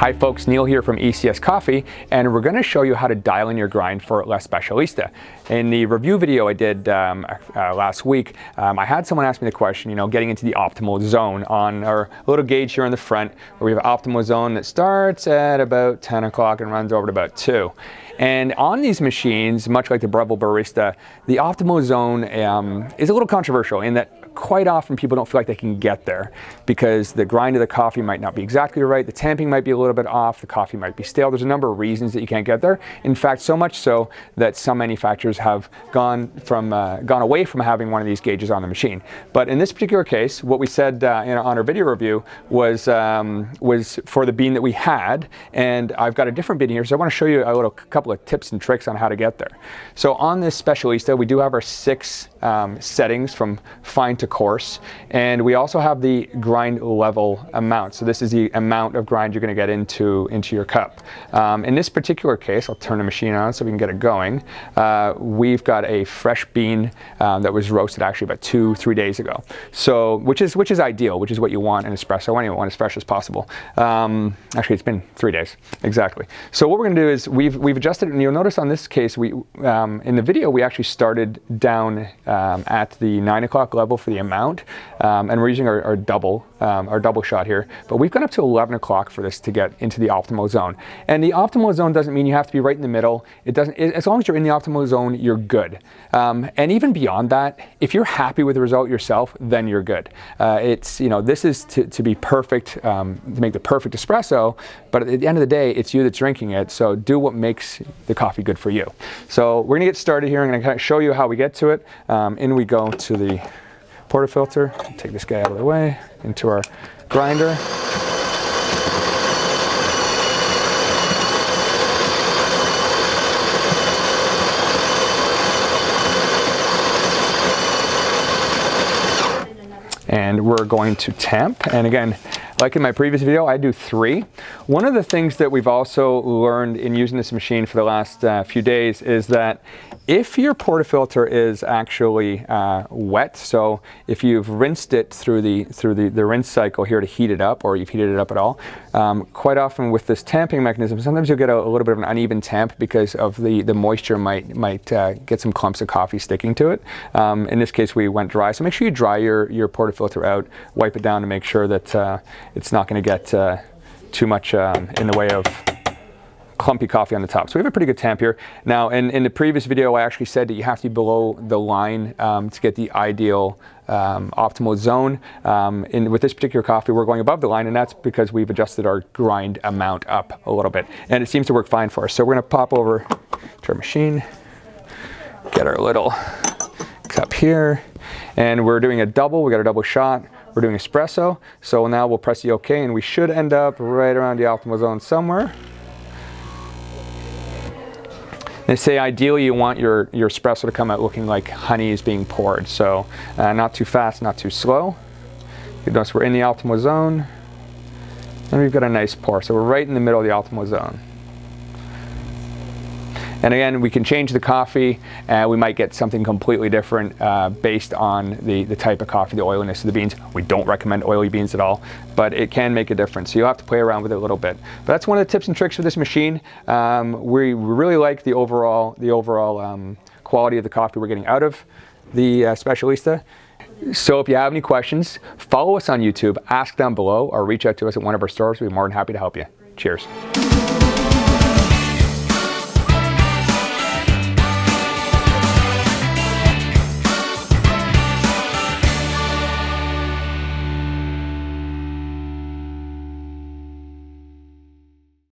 Hi folks, Neil here from ECS Coffee, and we're going to show you how to dial in your grind for La Specialista. In the review video I did last week, I had someone ask me the question, getting into the optimal zone on our little gauge here on the front, where we have an optimal zone that starts at about 10 o'clock and runs over to about 2. And on these machines, much like the Breville Barista, the optimal zone is a little controversial in that quite often people don't feel like they can get there because the grind of the coffee might not be exactly right, the tamping might be a little bit off, the coffee might be stale. There's a number of reasons that you can't get there. In fact, so much so that some manufacturers have gone away from having one of these gauges on the machine. But in this particular case, what we said on our video review was for the bean that we had, and I've got a different bean here, so I want to show you a couple of tips and tricks on how to get there. So on this Specialista, we do have our 6 settings from fine to coarse, and we also have the grind level amount. So this is the amount of grind you're going to get into your cup. In this particular case, I'll turn the machine on so we can get it going. We've got a fresh bean that was roasted actually about 2-3 days ago. So which is ideal, which is what you want in espresso. Anyway, want as fresh as possible. Actually, it's been 3 days exactly. So what we're going to do is we've adjusted it, and you'll notice on this case in the video we actually started down at the 9 o'clock level for the amount, and we're using our double shot here, but we've gone up to 11 o'clock for this to get into the optimal zone. And the optimal zone doesn't mean you have to be right in the middle. As long as you're in the optimal zone, you're good. And even beyond that, if you're happy with the result yourself, then you're good. This is to be perfect, to make the perfect espresso, but at the end of the day, it's you that's drinking it, so do what makes the coffee good for you. So we're gonna get started here. I'm gonna kind of show you how we get to it. In we go to the portafilter, take this guy out of the way, into our grinder. And we're going to tamp, and again, like in my previous video, I do 3. One of the things that we've also learned in using this machine for the last few days is that if your portafilter is actually wet, so if you've rinsed it through the rinse cycle here to heat it up, or you've heated it up at all, quite often with this tamping mechanism, sometimes you'll get a little bit of an uneven tamp because of the moisture might get some clumps of coffee sticking to it. In this case, we went dry, so make sure you dry your portafilter out, wipe it down to make sure that it's not going to get too much in the way of clumpy coffee on the top. So we have a pretty good tamp here. Now, in the previous video, I actually said that you have to be below the line to get the ideal optimal zone. With this particular coffee, we're going above the line, and that's because we've adjusted our grind amount up a little bit. And it seems to work fine for us. So we're going to pop over to our machine, get our little cup here, and we're doing a double. We got a double shot. We're doing espresso, so now we'll press the OK, and we should end up right around the optimal zone somewhere. They say ideally you want your espresso to come out looking like honey is being poured, so not too fast, not too slow. You notice we're in the optimal zone, and we've got a nice pour, so we're right in the middle of the optimal zone. And again, we can change the coffee, and we might get something completely different based on the type of coffee, the oiliness of the beans. We don't recommend oily beans at all, but it can make a difference. So you'll have to play around with it a little bit. But that's one of the tips and tricks for this machine. We really like the overall quality of the coffee we're getting out of the Specialista. So if you have any questions, follow us on YouTube, ask down below, or reach out to us at one of our stores. We'll be more than happy to help you. Cheers.